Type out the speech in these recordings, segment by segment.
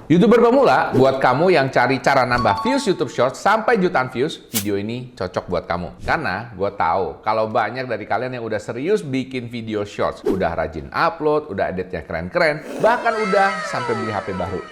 YouTuber pemula, buat kamu yang cari cara nambah views YouTube Shorts sampai jutaan views, video ini cocok buat kamu. Karena gue tahu kalau banyak dari kalian yang udah serius bikin video Shorts, udah rajin upload, udah editnya keren-keren, bahkan udah sampai beli HP baru.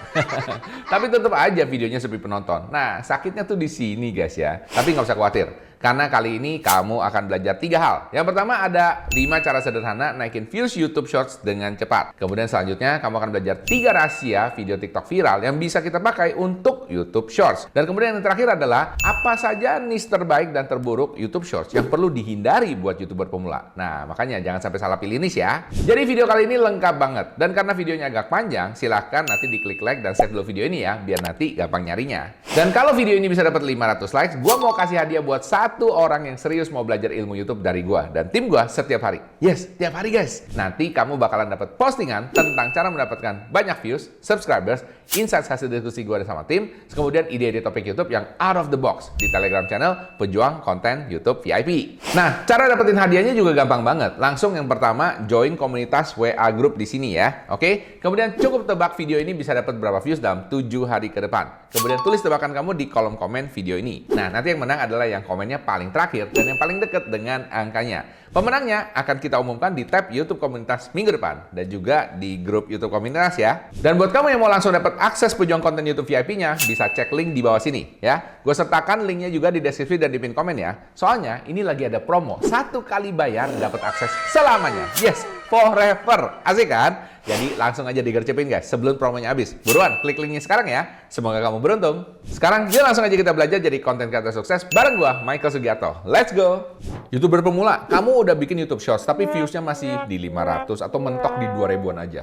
Tapi tetap aja videonya sepi penonton. Nah, sakitnya tuh di sini guys ya. Tapi nggak usah khawatir. Karena kali ini kamu akan belajar 3 hal. Yang pertama ada 5 cara sederhana naikin views YouTube Shorts dengan cepat. Kemudian selanjutnya kamu akan belajar 3 rahasia video TikTok viral yang bisa kita pakai untuk YouTube Shorts. Dan kemudian yang terakhir adalah apa saja niche terbaik dan terburuk YouTube Shorts yang perlu dihindari buat YouTuber pemula. Nah, makanya jangan sampai salah pilih niche ya. Jadi video kali ini lengkap banget. Dan karena videonya agak panjang, silahkan nanti diklik like dan save dulu video ini ya, biar nanti gampang nyarinya. Dan kalau video ini bisa dapat 500 likes, gua mau kasih hadiah buat satu orang yang serius mau belajar ilmu YouTube dari gua dan tim gua setiap hari. Yes, tiap hari guys. Nanti kamu bakalan dapat postingan tentang cara mendapatkan banyak views, subscribers, insights hasil diskusi gua sama tim, kemudian ide-ide topik YouTube yang out of the box di Telegram channel Pejuang Konten YouTube VIP. Nah, cara dapetin hadiahnya juga gampang banget. Langsung yang pertama, join komunitas WA Group di sini ya. Oke? Kemudian cukup tebak video ini bisa dapat berapa views dalam 7 hari ke depan. Kemudian tulis tebakan kamu di kolom komen video ini. Nah, nanti yang menang adalah yang komennya paling terakhir dan yang paling dekat dengan angkanya. Pemenangnya akan kita umumkan di tab YouTube komunitas minggu depan dan juga di grup YouTube komunitas ya. Dan buat kamu yang mau langsung dapat akses Pejuang Konten YouTube VIP-nya, bisa cek link di bawah sini ya. Gue sertakan linknya juga di deskripsi dan di pin komen ya. Soalnya ini lagi ada promo, 1 kali bayar dapat akses selamanya. Yes, forever. Asik kan? Jadi langsung aja digercepin guys sebelum promonya habis. Buruan, klik linknya sekarang ya. Semoga kamu beruntung. Sekarang yuk langsung aja kita belajar jadi konten kreator sukses bareng gua, Michael Sugiarto. Let's go! YouTuber pemula, kamu udah bikin YouTube Shorts tapi viewsnya masih di 500 atau mentok di 2000-an aja.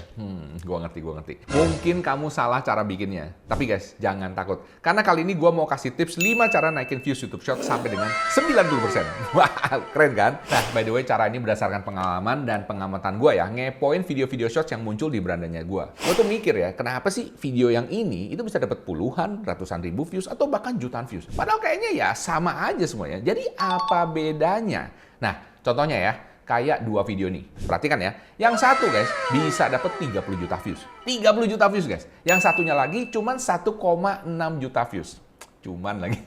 Gua ngerti. Mungkin kamu salah cara bikinnya. Tapi guys, jangan takut. Karena kali ini gua mau kasih tips 5 cara naikin views YouTube Shorts sampai dengan 90%. Wah, keren kan? Nah, by the way, cara ini berdasarkan pengalaman dan pengamatan gua ya. Ngepoin video-video Shorts yang muncul di berandanya gue tuh mikir ya, kenapa sih video yang ini itu bisa dapat puluhan, ratusan ribu views atau bahkan jutaan views. Padahal kayaknya ya sama aja semuanya. Jadi apa bedanya? Nah, contohnya ya, kayak 2 video nih. Perhatikan ya, yang satu guys bisa dapat 30 juta views. 30 juta views guys. Yang satunya lagi cuman 1,6 juta views. Cuman lagi.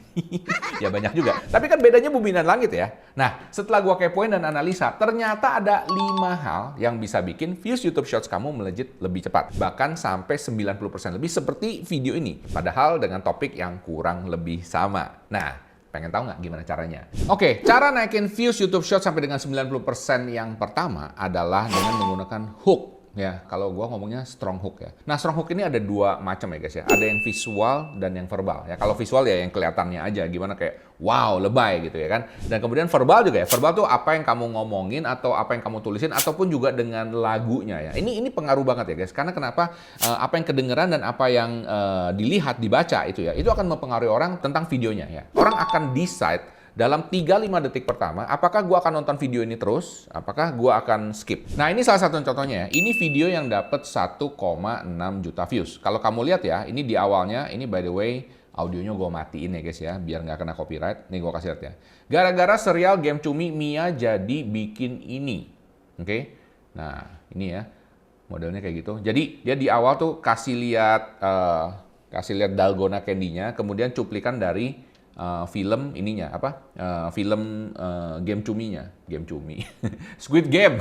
Ya banyak juga. Tapi kan bedanya bumi dan langit ya. Nah, setelah gua kepoin dan analisa, ternyata ada 5 hal yang bisa bikin views YouTube Shorts kamu melejit lebih cepat. Bahkan sampai 90% lebih seperti video ini. Padahal dengan topik yang kurang lebih sama. Nah, pengen tahu nggak gimana caranya? Oke, cara naikin views YouTube Shorts sampai dengan 90% yang pertama adalah dengan menggunakan hook. Ya, kalau gua ngomongnya strong hook ya. Nah, strong hook ini ada 2 macam ya guys ya. Ada yang visual dan yang verbal. Ya, kalau visual ya yang kelihatannya aja gimana kayak wow, lebay gitu ya kan. Dan kemudian verbal juga ya. Verbal tuh apa yang kamu ngomongin atau apa yang kamu tulisin ataupun juga dengan lagunya ya. Ini pengaruh banget ya guys. Karena kenapa? Apa yang kedengeran dan apa yang dilihat, dibaca itu ya. Itu akan mempengaruhi orang tentang videonya ya. Orang akan decide dalam 3-5 detik pertama, apakah gua akan nonton video ini terus? Apakah gua akan skip? Nah, ini salah satu contohnya ya. Ini video yang dapat 1,6 juta views. Kalau kamu lihat ya, ini di awalnya, ini by the way, audionya gua matiin ya guys ya, biar nggak kena copyright. Nih gua kasih lihat ya. Gara-gara serial Game Cumi, Mia jadi bikin ini. Oke? Nah, ini ya. Modelnya kayak gitu. Jadi, dia di awal tuh kasih lihat dalgona candy-nya, kemudian cuplikan dari film ininya film Game Cuminya, Game Cumi, Squid Game.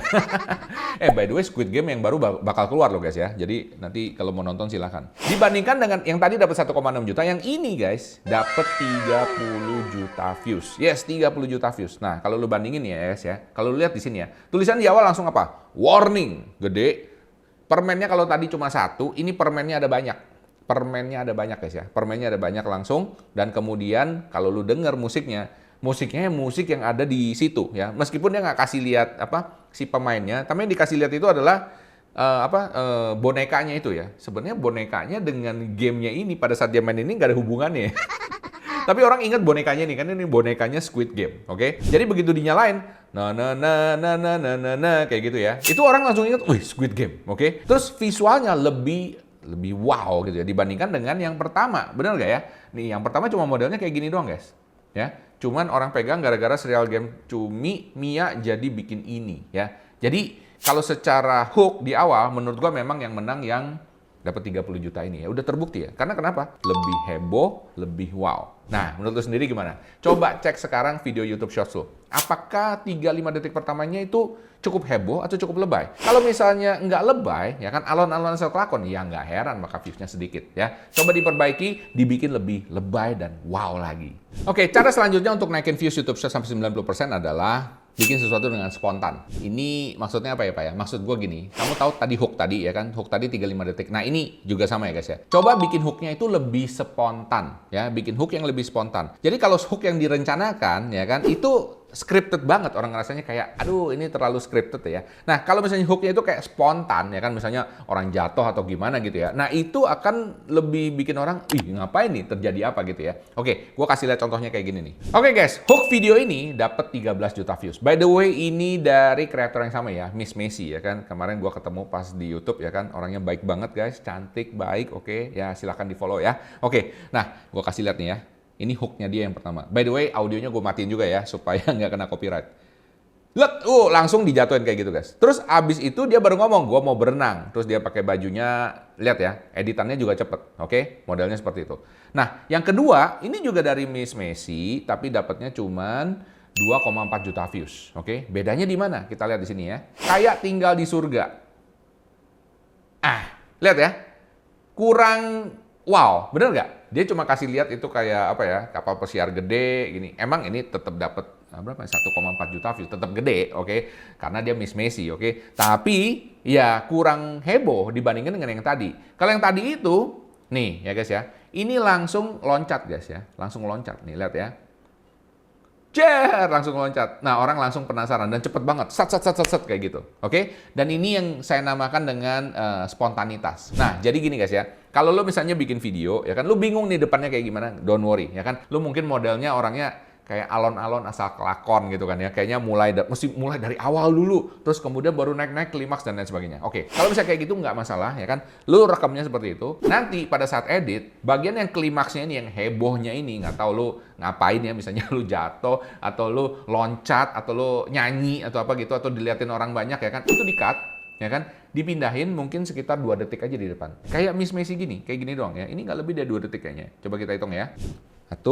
By the way, Squid Game yang baru bakal keluar loh guys ya. Jadi nanti kalau mau nonton silahkan. Dibandingkan dengan yang tadi dapat 1,6 juta, yang ini guys dapat 30 juta views. Yes, 30 juta views. Nah, kalau lu bandingin ya guys ya, kalau lu lihat di sini ya, tulisan di awal langsung apa? Warning, gede. Permennya kalau tadi cuma 1, ini permennya ada banyak. Permennya ada banyak guys ya. Permennya ada banyak langsung. Dan kemudian kalau lu denger musiknya musik yang ada di situ ya. Meskipun dia nggak kasih lihat si pemainnya, tapi yang dikasih lihat itu adalah bonekanya itu ya. Sebenarnya bonekanya dengan gamenya ini pada saat dia main ini nggak ada hubungannya. Tapi orang ingat bonekanya nih, kan ini bonekanya Squid Game, oke? Jadi begitu dinyalain, kayak gitu ya. Itu orang langsung ingat, wih Squid Game, oke? Terus visualnya lebih wow gitu ya dibandingkan dengan yang pertama. Bener nggak ya? Nih yang pertama cuma modelnya kayak gini doang guys. Ya, cuman orang pegang gara-gara serial Game Cumi, Mia jadi bikin ini ya. Jadi kalau secara hook di awal menurut gua memang yang menang yang dapat 30 juta ini ya. Udah terbukti ya. Karena kenapa? Lebih heboh, lebih wow. Nah, menurut lu sendiri gimana? Coba cek sekarang video YouTube Shorts lu. Apakah 3-5 detik pertamanya itu cukup heboh atau cukup lebay? Kalau misalnya nggak lebay, ya kan alon-alon asal kelakon, ya nggak heran maka views-nya sedikit ya. Coba diperbaiki, dibikin lebih lebay dan wow lagi. Oke, cara selanjutnya untuk naikin views YouTube Shorts sampai 90% adalah bikin sesuatu dengan spontan. Ini maksudnya apa ya Pak ya? Maksud gue gini, kamu tahu tadi hook tadi ya kan? Hook tadi 3-5 detik. Nah ini juga sama ya guys ya. Coba bikin hooknya itu lebih spontan ya. Bikin hook yang lebih spontan. Jadi kalau hook yang direncanakan ya kan, itu scripted banget, orang ngerasanya kayak aduh ini terlalu scripted ya. Nah kalau misalnya hooknya itu kayak spontan ya kan, misalnya orang jatuh atau gimana gitu ya. Nah itu akan lebih bikin orang, ih ngapain nih, terjadi apa gitu ya. Oke, gue kasih lihat contohnya kayak gini nih. Oke guys, hook video ini dapat 13 juta views. By the way ini dari kreator yang sama ya, Miss Messi ya kan. Kemarin gue ketemu pas di YouTube ya kan, orangnya baik banget guys, cantik, baik, oke. Ya silahkan di follow ya. Oke, nah gue kasih lihat nih ya. Ini hooknya dia yang pertama. By the way, audionya gue matiin juga ya, supaya nggak kena copyright. Lihat, langsung dijatuhin kayak gitu guys. Terus abis itu dia baru ngomong, gue mau berenang. Terus dia pakai bajunya, lihat ya, editannya juga cepet. Oke, modelnya seperti itu. Nah, yang kedua, ini juga dari Miss Messi, tapi dapatnya cuman 2,4 juta views. Oke, bedanya di mana? Kita lihat di sini ya. Kayak tinggal di surga. Lihat ya. Kurang wow, bener nggak? Dia cuma kasih lihat itu kayak apa ya, kapal pesiar gede gini. Emang ini tetap dapat berapa? 1,4 juta views, tetap gede, oke? Karena dia Miss Messi, oke? Tapi ya kurang heboh dibandingkan dengan yang tadi. Kalau yang tadi itu, nih ya guys ya, ini langsung loncat guys ya, langsung loncat. Nih lihat ya. Langsung loncat. Nah, orang langsung penasaran dan cepet banget. Sat kayak gitu. Oke? Dan ini yang saya namakan dengan spontanitas. Nah, jadi gini guys ya. Kalau lo misalnya bikin video, ya kan, lo bingung nih depannya kayak gimana, don't worry, ya kan. Lo mungkin modelnya orangnya kayak alon-alon asal kelakon gitu kan ya. Kayaknya mesti mulai dari awal dulu, terus kemudian baru naik-naik klimaks dan lain sebagainya. Oke, kalau misalnya kayak gitu nggak masalah ya kan. Lu rekamnya seperti itu. Nanti pada saat edit, bagian yang klimaksnya ini, yang hebohnya ini, nggak tahu lu ngapain ya, misalnya lu jatuh, atau lu loncat, atau lu nyanyi, atau apa gitu, atau diliatin orang banyak ya kan, itu di-cut. Ya kan, dipindahin mungkin sekitar 2 detik aja di depan. Kayak Miss Messi gini, kayak gini doang ya. Ini nggak lebih dari 2 detik kayaknya. Coba kita hitung ya. 1,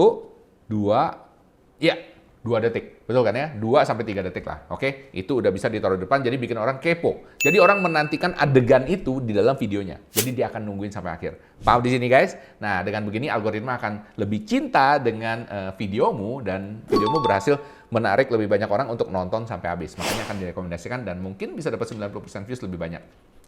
2, ya, 2 detik. Betul kan ya? 2-3 detik lah. Oke? Itu udah bisa ditaruh di depan, jadi bikin orang kepo. Jadi orang menantikan adegan itu di dalam videonya. Jadi dia akan nungguin sampai akhir. Paham di sini guys? Nah, dengan begini algoritma akan lebih cinta dengan videomu, dan videomu berhasil menarik lebih banyak orang untuk nonton sampai habis. Makanya akan direkomendasikan dan mungkin bisa dapat 90% views lebih banyak.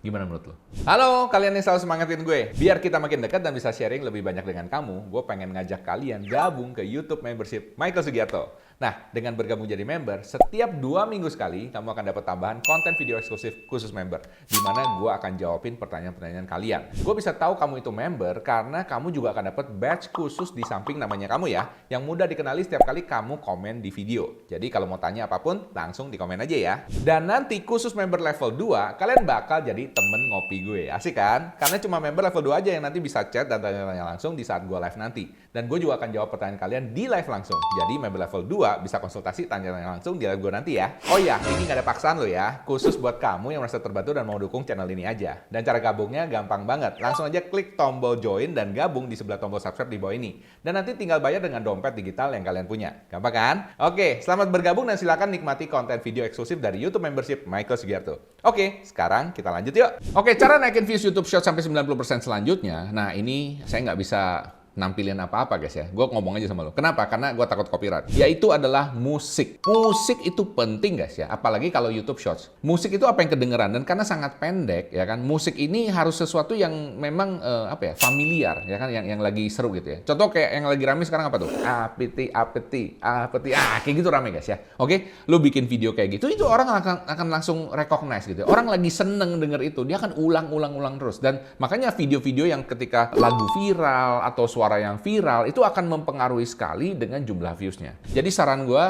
Gimana menurut lo? Halo, kalian yang selalu semangatin gue. Biar kita makin dekat dan bisa sharing lebih banyak dengan kamu, gue pengen ngajak kalian gabung ke YouTube membership Michael Sugiarto. Nah, dengan bergabung jadi member, setiap 2 minggu sekali, kamu akan dapat tambahan konten video eksklusif khusus member, di mana gue akan jawabin pertanyaan-pertanyaan kalian. Gue bisa tahu kamu itu member karena kamu juga akan dapat badge khusus di samping namanya kamu ya, yang mudah dikenali setiap kali kamu komen di video. Jadi kalau mau tanya apapun, langsung di komen aja ya. Dan nanti khusus member level 2, kalian bakal jadi temen ngopi gue. Asik kan? Karena cuma member level 2 aja yang nanti bisa chat dan tanya-tanya langsung di saat gue live nanti. Dan gue juga akan jawab pertanyaan kalian di live langsung. Jadi member level 2 bisa konsultasi, tanya-tanya langsung di live gue nanti ya. Oh iya, ini nggak ada paksaan lo ya. Khusus buat kamu yang merasa terbantu dan mau dukung channel ini aja. Dan cara gabungnya gampang banget. Langsung aja klik tombol join dan gabung di sebelah tombol subscribe di bawah ini. Dan nanti tinggal bayar dengan dompet digital yang kalian punya. Gampang kan? Oke, selamat bergabung dan silakan nikmati konten video eksklusif dari YouTube membership Michael Sugiarto. Oke, sekarang kita lanjut yuk. Oke, cara naikin views YouTube Shorts sampai 90% selanjutnya. Nah, ini saya nggak bisa nampilin apa-apa guys ya. Gue ngomong aja sama lo. Kenapa? Karena gue takut copyright. Yaitu adalah musik. Musik itu penting guys ya. Apalagi kalau YouTube Shorts. Musik itu apa yang kedengeran. Dan karena sangat pendek ya kan. Musik ini harus sesuatu yang memang familiar ya kan. Yang lagi seru gitu ya. Contoh kayak yang lagi rame sekarang apa tuh? Apeti. Kayak gitu rame guys ya. Oke. Lo bikin video kayak gitu. Itu orang akan langsung recognize gitu ya. Orang lagi seneng denger itu. Dia akan ulang terus. Dan makanya video-video yang ketika lagu viral atau suara yang viral itu akan mempengaruhi sekali dengan jumlah views-nya. Jadi saran gue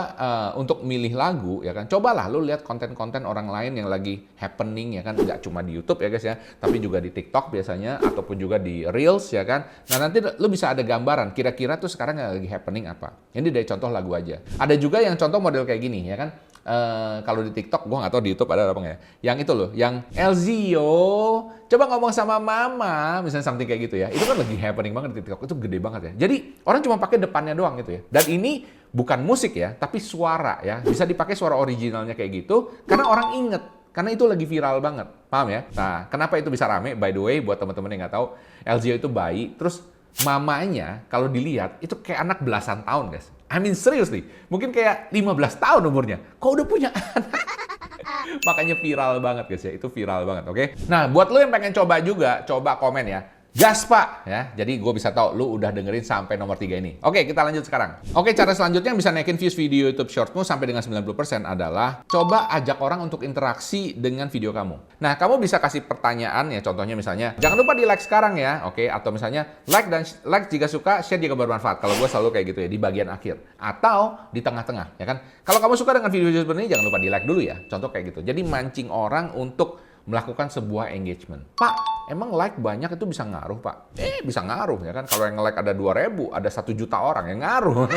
untuk milih lagu ya kan, cobalah lu lihat konten-konten orang lain yang lagi happening ya kan, nggak cuma di YouTube ya guys ya, tapi juga di TikTok biasanya ataupun juga di Reels ya kan. Nah nanti lu bisa ada gambaran kira-kira tuh sekarang yang lagi happening apa. Ini dari contoh lagu aja. Ada juga yang contoh model kayak gini ya kan. kalau di TikTok, gue nggak tahu di YouTube ada apa nggak ya. Yang itu loh, yang Elzio, coba ngomong sama mama, misalnya something kayak gitu ya. Itu kan lagi happening banget di TikTok, itu gede banget ya. Jadi orang cuma pakai depannya doang gitu ya. Dan ini bukan musik ya, tapi suara ya. Bisa dipakai suara originalnya kayak gitu, karena orang inget. Karena itu lagi viral banget, paham ya? Nah, kenapa itu bisa rame? By the way, buat teman-teman yang nggak tahu, Elzio itu bayi, terus mamanya kalau dilihat itu kayak anak belasan tahun, guys. I mean seriously, mungkin kayak 15 tahun umurnya. Kok udah punya anak? Makanya viral banget guys ya, itu viral banget, oke? Nah, buat lo yang pengen coba juga, coba komen ya. Gas Pak ya, jadi gue bisa tahu lu udah dengerin sampai nomor 3 ini. Oke, kita lanjut sekarang. Oke, cara selanjutnya yang bisa naikin views video YouTube Shortsmu sampai dengan 90% adalah coba ajak orang untuk interaksi dengan video kamu. Nah, kamu bisa kasih pertanyaan ya, contohnya misalnya, jangan lupa di like sekarang ya, oke? Atau misalnya like jika suka, share jika bermanfaat. Kalau gue selalu kayak gitu ya, di bagian akhir. Atau di tengah-tengah, ya kan? Kalau kamu suka dengan video seperti ini, jangan lupa di like dulu ya, contoh kayak gitu. Jadi mancing orang untuk melakukan sebuah engagement. Pak, emang like banyak itu bisa ngaruh, Pak? Bisa ngaruh ya kan. Kalau yang like ada 2.000, ada 1 juta orang yang ngaruh.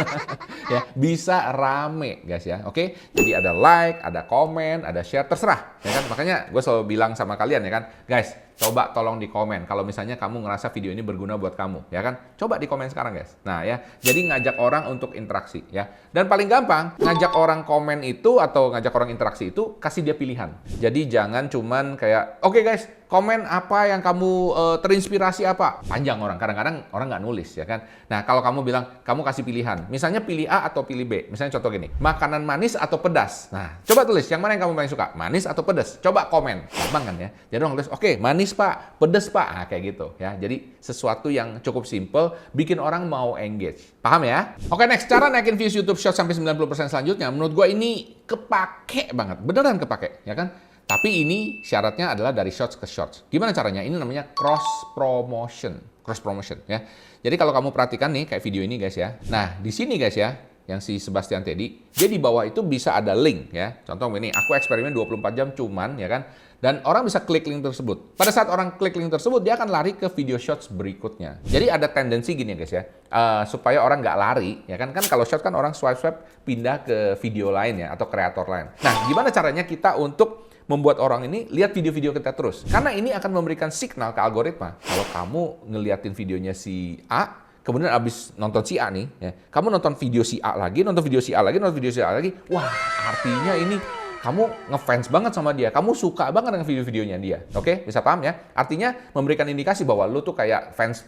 Ya, bisa rame, guys ya. Oke? Jadi ada like, ada komen, ada share, terserah, ya kan? Makanya gue selalu bilang sama kalian ya kan, guys, coba tolong di komen kalau misalnya kamu ngerasa video ini berguna buat kamu, ya kan? Coba di komen sekarang, guys. Nah, ya. Jadi ngajak orang untuk interaksi, ya. Dan paling gampang, ngajak orang komen itu atau ngajak orang interaksi itu kasih dia pilihan. Jadi jangan cuman kayak, oke guys, komen apa yang kamu terinspirasi apa? Panjang orang, kadang-kadang orang nggak nulis, ya kan? Nah, kalau kamu bilang, kamu kasih pilihan. Misalnya pilih A atau pilih B. Misalnya contoh gini, makanan manis atau pedas. Nah, coba tulis, yang mana yang kamu paling suka? Manis atau pedas? Coba komen. Gampang kan ya? Jadi orang tulis, oke, manis Pak, pedas Pak. Nah, kayak gitu ya. Jadi sesuatu yang cukup simple, bikin orang mau engage. Paham ya? Oke, next. Cara naikin views YouTube Shorts sampai 90% selanjutnya, menurut gue ini kepake banget. Beneran kepake, ya kan? Tapi ini syaratnya adalah dari shorts ke shorts. Gimana caranya? Ini namanya cross promotion. Cross promotion ya. Jadi kalau kamu perhatikan nih kayak video ini guys ya. Nah, di sini guys ya, yang si Sebastian Teddy, dia di bawah itu bisa ada link ya. Contoh ini, aku eksperimen 24 jam cuman ya kan. Dan orang bisa klik link tersebut. Pada saat orang klik link tersebut, dia akan lari ke video shorts berikutnya. Jadi ada tendensi gini guys ya, supaya orang nggak lari, ya kan? Kan kalau shorts kan orang swipe pindah ke video lain ya, atau kreator lain. Nah, gimana caranya kita untuk membuat orang ini lihat video-video kita terus? Karena ini akan memberikan signal ke algoritma. Kalau kamu ngeliatin videonya si A, kemudian abis nonton si A nih, ya, kamu nonton video si A lagi, nonton video si A lagi, nonton video si A lagi, wah artinya ini kamu ngefans banget sama dia, kamu suka banget dengan video-videonya dia. Oke, bisa paham ya? Artinya memberikan indikasi bahwa lu tuh kayak fans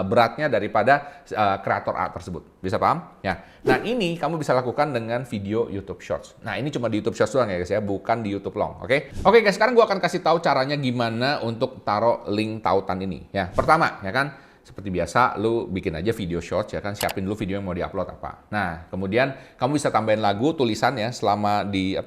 beratnya daripada kreator A tersebut. Bisa paham? Ya. Nah, ini kamu bisa lakukan dengan video YouTube Shorts. Nah, ini cuma di YouTube Shorts doang ya guys ya, bukan di YouTube Long. Oke? Oke guys, sekarang gua akan kasih tahu caranya gimana untuk taruh link tautan ini. Ya, pertama, ya kan? Seperti biasa, lu bikin aja video shorts ya kan, siapin dulu video yang mau diupload apa. Nah, kemudian kamu bisa tambahin lagu, tulisan ya selama di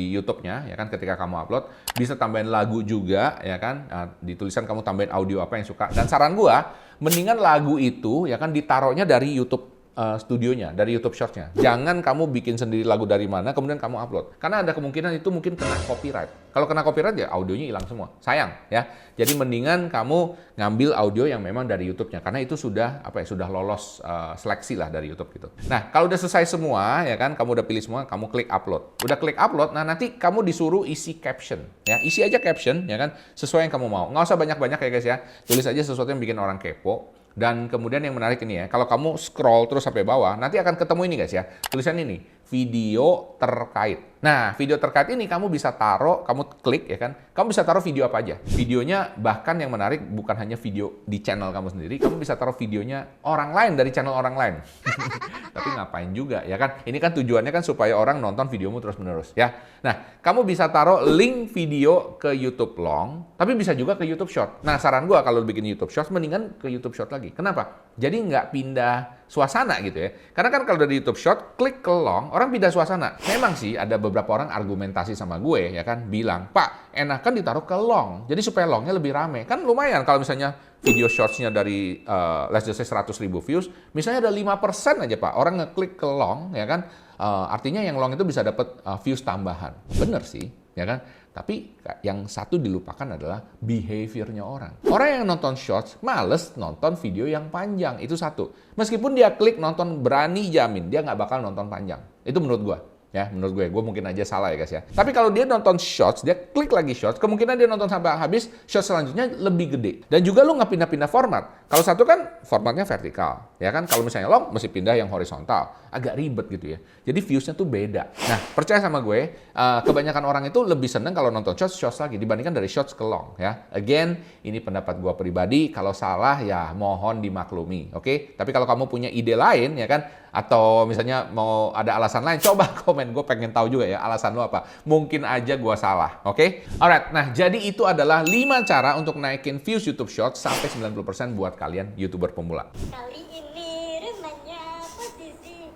YouTube-nya ya kan, ketika kamu upload bisa tambahin lagu juga ya kan. Nah, di tulisan kamu tambahin audio apa yang suka. Dan saran gua, mendingan lagu itu ya kan ditaruhnya dari YouTube studionya, dari YouTube Shorts-nya. Jangan kamu bikin sendiri lagu dari mana, kemudian kamu upload. Karena ada kemungkinan itu mungkin kena copyright. Kalau kena copyright ya audionya hilang semua. Sayang ya. Jadi mendingan kamu ngambil audio yang memang dari YouTube-nya. Karena itu sudah sudah lolos seleksi lah dari YouTube gitu. Nah, kalau udah selesai semua ya kan, kamu udah pilih semua, kamu klik upload. Udah klik upload, nah nanti kamu disuruh isi caption ya. Isi aja caption ya kan, sesuai yang kamu mau. Nggak usah banyak-banyak ya guys ya. Tulis aja sesuatu yang bikin orang kepo. Dan kemudian yang menarik ini ya, kalau kamu scroll terus sampai bawah, nanti akan ketemu ini guys ya, tulisan ini, video terkait. Nah, video terkait ini kamu bisa taruh, kamu klik ya kan, kamu bisa taruh video apa aja. Videonya bahkan yang menarik bukan hanya video di channel kamu sendiri, kamu bisa taruh videonya orang lain dari channel orang lain. Tapi ngapain juga ya kan? Ini kan tujuannya kan supaya orang nonton videomu terus-menerus ya. Nah, kamu bisa taruh link video ke YouTube Long, tapi bisa juga ke YouTube Short. Nah, saran gua kalau bikin YouTube Short, mendingan ke YouTube Short lagi. Kenapa? Jadi nggak pindah suasana gitu ya. Karena kan kalau dari YouTube Short, klik ke Long, orang pindah suasana. Memang sih ada beberapa orang argumentasi sama gue ya kan, bilang, Pak, enakan ditaruh ke Long. Jadi supaya Longnya lebih rame. Kan lumayan kalau misalnya video Shorts-nya dari let's just say 100.000 views, misalnya ada 5% aja Pak, orang ngeklik ke Long ya kan, artinya yang Long itu bisa dapat views tambahan. Bener sih, ya kan? Tapi yang satu dilupakan adalah behavior-nya orang. Orang yang nonton shorts males nonton video yang panjang, itu satu. Meskipun dia klik nonton, berani jamin dia nggak bakal nonton panjang. Itu menurut gua. Ya, menurut gue mungkin aja salah ya guys ya. Tapi kalau dia nonton shorts, dia klik lagi shorts, kemungkinan dia nonton sampai habis, shorts selanjutnya lebih gede. Dan juga lu nggak pindah-pindah format. Kalau satu kan formatnya vertikal, ya kan? Kalau misalnya long, mesti pindah yang horizontal. Agak ribet gitu ya. Jadi views-nya tuh beda. Nah, percaya sama gue, kebanyakan orang itu lebih seneng kalau nonton shorts lagi dibandingkan dari shorts ke long ya. Again, ini pendapat gue pribadi. Kalau salah ya mohon dimaklumi, oke? Tapi kalau kamu punya ide lain ya kan, atau misalnya mau ada alasan lain, coba komen. Gue pengen tahu juga ya alasan lo apa. Mungkin aja gue salah, oke? Alright, nah jadi itu adalah 5 cara untuk naikin views YouTube Shorts sampai 90% buat kalian YouTuber pemula. Kali ini rumahnya posisi.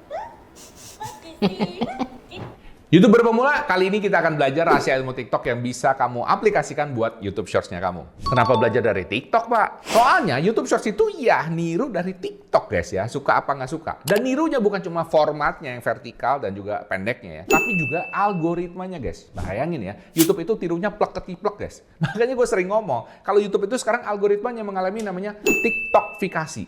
YouTuber pemula, kali ini kita akan belajar rahasia ilmu TikTok yang bisa kamu aplikasikan buat YouTube Shorts-nya kamu. Kenapa belajar dari TikTok, Pak? Soalnya YouTube Shorts itu ya niru dari TikTok, guys ya. Suka apa nggak suka. Dan nirunya bukan cuma formatnya yang vertikal dan juga pendeknya ya, tapi juga algoritmanya, guys. Bayangin ya, YouTube itu tirunya plek-ketiplek, guys. Makanya gue sering ngomong, kalau YouTube itu sekarang algoritmanya mengalami namanya TikTokifikasi.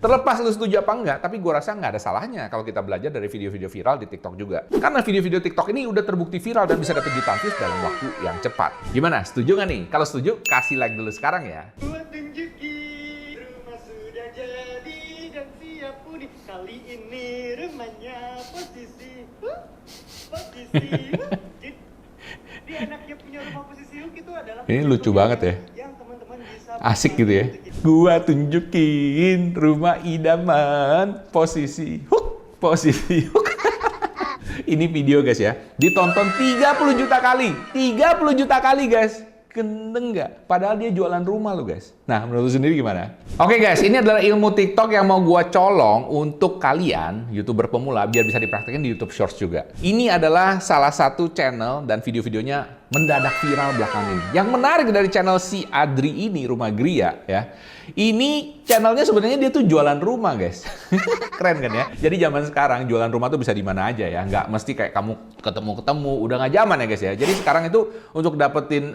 Terlepas lu setuju apa enggak, tapi gue rasa nggak ada salahnya kalau kita belajar dari video-video viral di TikTok juga. Karena video-video TikTok ini udah terbukti viral dan bisa dapat jutaan views dalam waktu yang cepat. Gimana? Setuju nggak nih? Kalau setuju, kasih like dulu sekarang ya. Gua tunjukin rumah sudah jadi dan siap unik. Kali ini rumahnya posisi. Posisi. Di anaknya punya rumah posisi itu adalah. Ini lucu banget ya. Yang teman-teman bisa Asik gitu ya. Gua tunjukin rumah idaman posisi. Posisi. Ini video guys ya, ditonton 30 juta kali. 30 juta kali guys. Gendeng nggak? Padahal dia jualan rumah lo guys. Nah, menurut lu sendiri gimana? Oke guys, ini adalah ilmu TikTok yang mau gua colong untuk kalian, YouTuber pemula, biar bisa dipraktekin di YouTube Shorts juga. Ini adalah salah satu channel dan video-videonya mendadak viral belakangan ini. Yang menarik dari channel si Adri ini, Rumah Gria ya. Ini channelnya sebenarnya dia tuh jualan rumah guys. Keren kan ya? Jadi zaman sekarang jualan rumah tuh bisa di mana aja ya. Nggak mesti kayak kamu ketemu-ketemu. Udah nggak zaman ya guys ya. Jadi sekarang itu untuk dapetin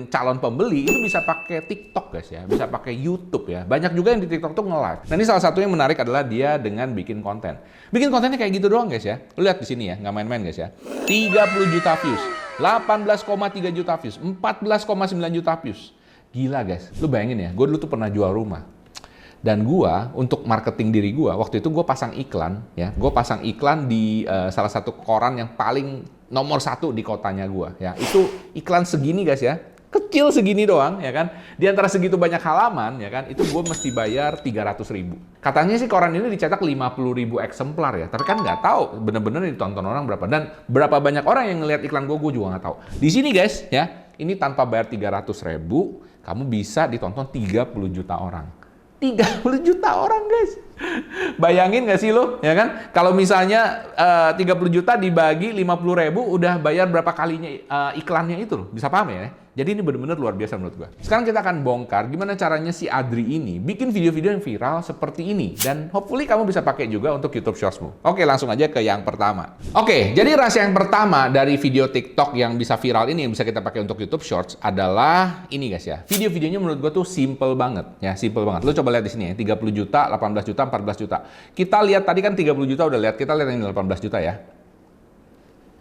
calon pembeli itu bisa pakai TikTok guys ya. Bisa pakai YouTube ya. Banyak juga yang di TikTok tuh nge-live. Nah ini salah satu yang menarik adalah dia dengan bikin konten. Bikin kontennya kayak gitu doang guys ya. Lu lihat di sini ya, nggak main-main guys ya. 30 juta views, 18,3 juta views, 14,9 juta views. Gila guys, lu bayangin ya, gue dulu tuh pernah jual rumah. Dan gue, untuk marketing diri gue, waktu itu gue pasang iklan, ya. Gue pasang iklan di salah satu koran yang paling nomor 1 di kotanya gue, ya. Itu iklan segini guys ya, kecil segini doang, ya kan. Di antara segitu banyak halaman, ya kan, itu gue mesti bayar 300.000. Katanya sih koran ini dicetak 50.000 eksemplar ya, tapi kan nggak tahu bener-bener ditonton orang berapa. Dan berapa banyak orang yang ngelihat iklan gue juga nggak tahu. Di sini guys, ya, ini tanpa bayar 300.000, kamu bisa ditonton 30 juta orang. 30 juta orang guys. Bayangin nggak sih lo, ya kan? Kalau misalnya 30 juta dibagi 50.000 udah bayar berapa kalinya iklannya itu loh. Bisa paham ya? Jadi ini benar-benar luar biasa menurut gua. Sekarang kita akan bongkar gimana caranya si Adri ini bikin video-video yang viral seperti ini. Dan hopefully kamu bisa pakai juga untuk YouTube Shorts-mu. Oke, langsung aja ke yang pertama. Oke, jadi rahasia yang pertama dari video TikTok yang bisa viral ini yang bisa kita pakai untuk YouTube Shorts adalah ini guys ya. Video-videonya menurut gua tuh simple banget ya, simple banget. Lo coba lihat di sini ya, 30 juta, 18 juta, 14 juta. Kita lihat tadi kan 30 juta udah lihat, kita lihat yang 18 juta ya.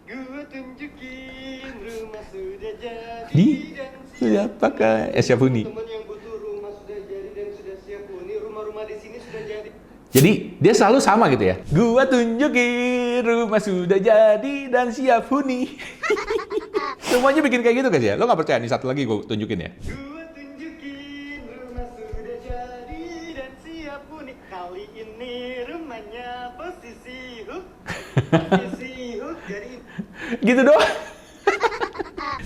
Gua tunjukin rumah sudah jadi. Sudah pakai siap huni. Teman yang butuh rumah sudah jadi dan sudah siap huni, rumah-rumah di sini sudah jadi. Jadi dia selalu sama gitu ya. Gua tunjukin rumah sudah jadi dan siap huni. Semuanya bikin kayak gitu guys ya. Lo nggak percaya? Nih satu lagi gue tunjukin ya. Gua tunjukin rumah sudah jadi dan siap huni. Kali ini rumahnya posisi hook. Posisi hook jadi. Gitu doang.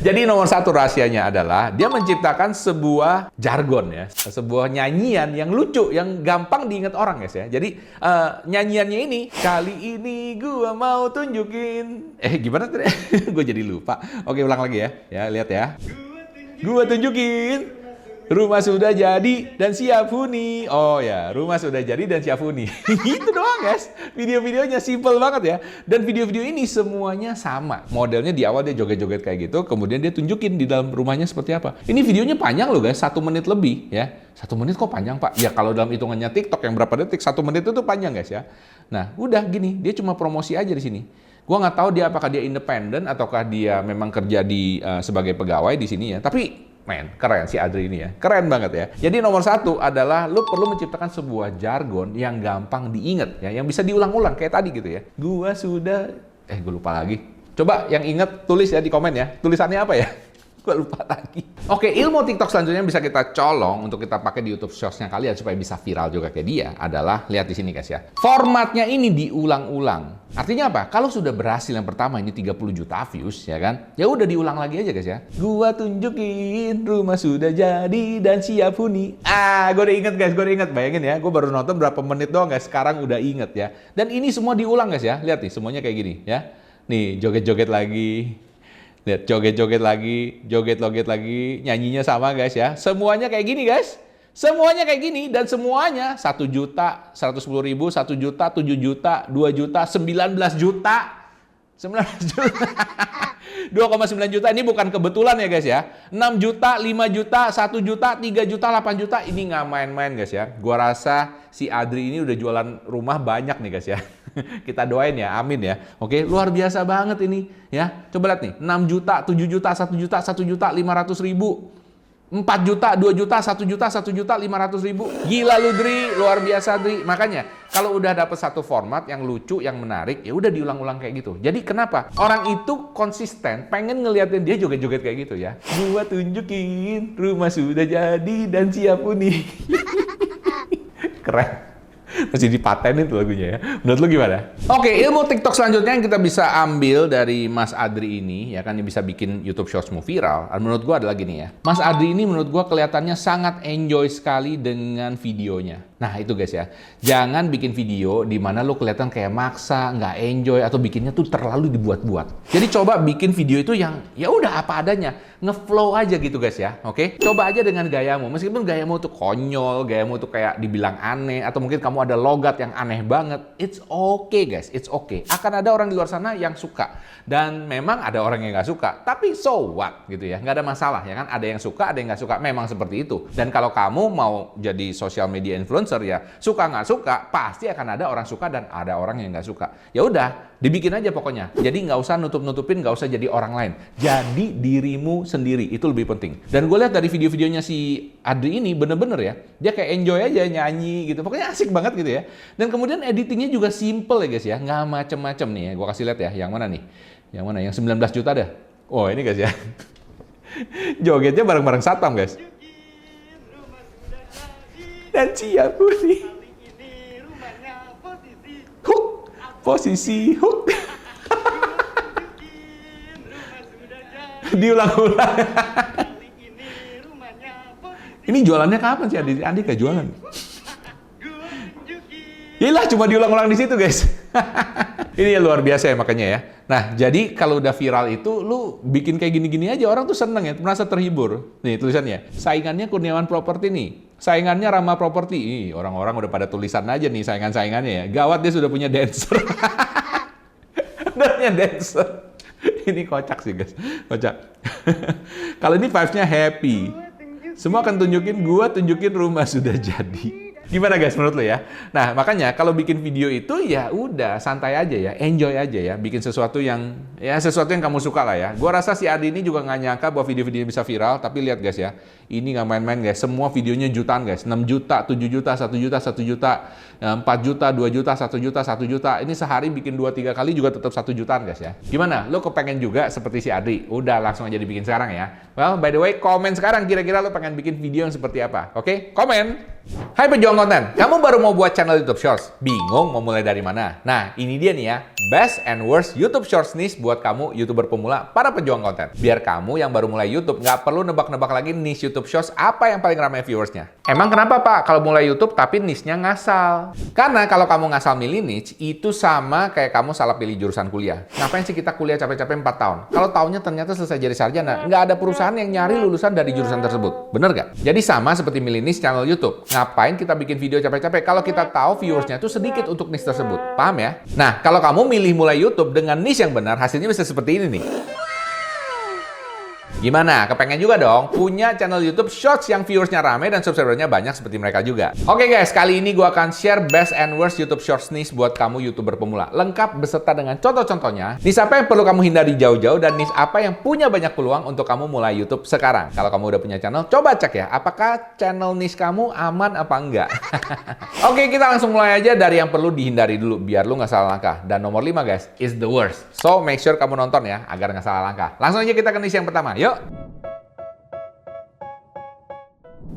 Jadi nomor 1 rahasianya adalah dia menciptakan sebuah jargon ya, sebuah nyanyian yang lucu, yang gampang diingat orang guys ya. Jadi nyanyiannya ini, kali ini gua mau tunjukin, gimana tadi? Gue jadi lupa. Oke, ulang lagi ya. Ya lihat ya. Gua tunjukin rumah sudah jadi dan siap huni. Oh ya, rumah sudah jadi dan siap huni. Gitu doang guys. Video-videonya simple banget ya. Dan video-video ini semuanya sama. Modelnya di awal dia joget-joget kayak gitu, kemudian dia tunjukin di dalam rumahnya seperti apa. Ini videonya panjang loh guys, 1 menit lebih ya. 1 menit kok panjang pak? Ya kalau dalam hitungannya TikTok yang berapa detik, 1 menit itu panjang guys ya. Nah udah gini, dia cuma promosi aja di sini. Gua nggak tahu dia apakah dia independen ataukah dia memang kerja di sebagai pegawai di sini ya. Tapi men, keren si Adri ini ya. Keren banget ya. Jadi nomor satu adalah lu perlu menciptakan sebuah jargon yang gampang diingat ya, yang bisa diulang-ulang kayak tadi gitu ya. Gua sudah gue lupa lagi. Coba yang inget tulis ya di komen ya. Tulisannya apa ya? Gue lupa lagi. Oke, ilmu TikTok selanjutnya bisa kita colong untuk kita pakai di YouTube Shorts-nya kalian supaya bisa viral juga kayak dia adalah, lihat di sini guys ya. Formatnya ini diulang-ulang. Artinya apa? Kalau sudah berhasil yang pertama ini 30 juta views ya kan? Ya udah diulang lagi aja guys ya. Gua tunjukin rumah sudah jadi dan siap huni. Gue udah inget guys, gue udah inget. Bayangin ya, gue baru nonton berapa menit doang guys, sekarang udah inget ya. Dan ini semua diulang guys ya. Lihat nih, semuanya kayak gini ya. Nih, joget-joget lagi. Lihat, joget-joget lagi, joget-joget lagi, nyanyinya sama guys ya. Semuanya kayak gini guys. Semuanya kayak gini dan semuanya 1 juta, 110.000, 1 juta, 7 juta, 2 juta, 19 juta. 19 juta. 2,9 juta ini bukan kebetulan ya guys ya. 6 juta, 5 juta, 1 juta, 3 juta, 8 juta. Ini nggak main-main guys ya. Gua rasa si Adri ini udah jualan rumah banyak nih guys ya. Kita doain ya, amin ya. Oke, luar biasa banget ini ya. Coba lihat nih, 6 juta, 7 juta, 1 juta, 1 juta, 500.000. 4 juta, 2 juta, 1 juta, 1 juta, 500.000. Gila lu Dri, luar biasa Dri. Makanya kalau udah dapet satu format yang lucu, yang menarik, ya udah diulang-ulang kayak gitu. Jadi kenapa? Orang itu konsisten, pengen ngeliatin dia joget-joget kayak gitu ya. Gua tunjukin, rumah sudah jadi dan siap huni. Keren. Masih dipatenin tuh lagunya ya. Menurut lu gimana? Oke, ilmu TikTok selanjutnya yang kita bisa ambil dari Mas Adri ini, ya kan, yang bisa bikin YouTube Shorts-mu viral. Menurut gua adalah gini ya. Mas Adri ini menurut gua kelihatannya sangat enjoy sekali dengan videonya. Nah itu guys ya, jangan bikin video di mana lu kelihatan kayak maksa, nggak enjoy, atau bikinnya tuh terlalu dibuat-buat. Jadi coba bikin video itu yang ya udah apa adanya, ngeflow aja gitu guys ya, oke? Coba aja dengan gayamu, meskipun gayamu tuh konyol, gayamu tuh kayak dibilang aneh, atau mungkin kamu ada logat yang aneh banget, it's okay guys, it's okay. Akan ada orang di luar sana yang suka, dan memang ada orang yang nggak suka, tapi so what gitu ya, nggak ada masalah ya kan? Ada yang suka, ada yang nggak suka, memang seperti itu. Dan kalau kamu mau jadi social media influencer ya, suka nggak suka, pasti akan ada orang suka dan ada orang yang nggak suka. Ya udah, dibikin aja pokoknya. Jadi nggak usah nutup-nutupin, nggak usah jadi orang lain. Jadi dirimu sendiri, itu lebih penting. Dan gue lihat dari video-videonya si Adri ini bener-bener ya, dia kayak enjoy aja nyanyi gitu. Pokoknya asik banget gitu ya. Dan kemudian editingnya juga simple ya guys ya, nggak macem-macem nih ya. Gue kasih lihat ya, yang mana nih? Yang mana? Yang 19 juta dah. Oh ini guys ya. Jogetnya bareng-bareng satpam guys. Dan siap huni. Hook, posisi hook. Diulang-ulang. Ini jualannya kapan sih Adi? Adi gak jualan. Yalah, cuma diulang-ulang di situ guys. Ini ya luar biasa ya makanya ya. Nah, jadi kalau udah viral itu, lu bikin kayak gini-gini aja, orang tuh seneng ya, merasa terhibur. Nih tulisannya, saingannya Kurniawan Property nih. Saingannya Rama Property. Ih, orang-orang udah pada tulisan aja nih saingan-saingannya ya. Gawat, dia sudah punya dancer. Udah punya dancer. Ini kocak sih guys, kocak. Kalau ini vibes-nya happy. Semua akan tunjukin rumah sudah jadi. Gimana guys menurut lo ya? Nah makanya kalau bikin video itu ya udah santai aja ya, enjoy aja ya, bikin sesuatu yang kamu suka lah ya. Gua rasa si Adi ini juga nggak nyangka bahwa video-video bisa viral, tapi lihat guys ya, ini nggak main-main guys, semua videonya jutaan guys, 6 juta, 7 juta, 1 juta, 1 juta, 4 juta, 2 juta, 1 juta, 1 juta. Ini sehari bikin 2-3 kali juga tetap 1 jutaan guys ya. Gimana? Lo kepengen juga seperti si Adi? Udah langsung aja dibikin sekarang ya. Well by the way, komen sekarang kira-kira lo pengen bikin video yang seperti apa? Oke? Komen! Hai pejuang konten, kamu baru mau buat channel YouTube Shorts? Bingung mau mulai dari mana? Nah, ini dia nih ya, best and worst YouTube Shorts niche buat kamu YouTuber pemula, para pejuang konten. Biar kamu yang baru mulai YouTube nggak perlu nebak-nebak lagi niche YouTube Shorts apa yang paling ramai viewersnya. Emang kenapa Pak kalau mulai YouTube tapi niche-nya ngasal? Karena kalau kamu ngasal milih niche, itu sama kayak kamu salah pilih jurusan kuliah. Ngapain sih kita kuliah capek-capek 4 tahun? Kalau tahunnya ternyata selesai jadi sarjana, nggak ada perusahaan yang nyari lulusan dari jurusan tersebut. Bener nggak? Jadi sama seperti milih niche channel YouTube. Ngapain kita bikin video capek-capek kalau kita tahu viewersnya itu sedikit untuk niche tersebut? Paham ya? Nah, kalau kamu milih mulai YouTube dengan niche yang benar, hasilnya bisa seperti ini nih. Gimana? Kepengen juga dong punya channel YouTube Shorts yang viewersnya rame dan subscribernya banyak seperti mereka juga. Oke guys, kali ini gue akan share best and worst YouTube Shorts niche buat kamu YouTuber pemula. Lengkap beserta dengan contoh-contohnya. Niche apa yang perlu kamu hindari jauh-jauh dan niche apa yang punya banyak peluang untuk kamu mulai YouTube sekarang. Kalau kamu udah punya channel, coba cek ya, apakah channel niche kamu aman apa enggak. Oke, kita langsung mulai aja dari yang perlu dihindari dulu biar lu nggak salah langkah. Dan nomor 5 guys, is the worst. So make sure kamu nonton ya agar nggak salah langkah. Langsung aja kita ke niche yang pertama, yuk.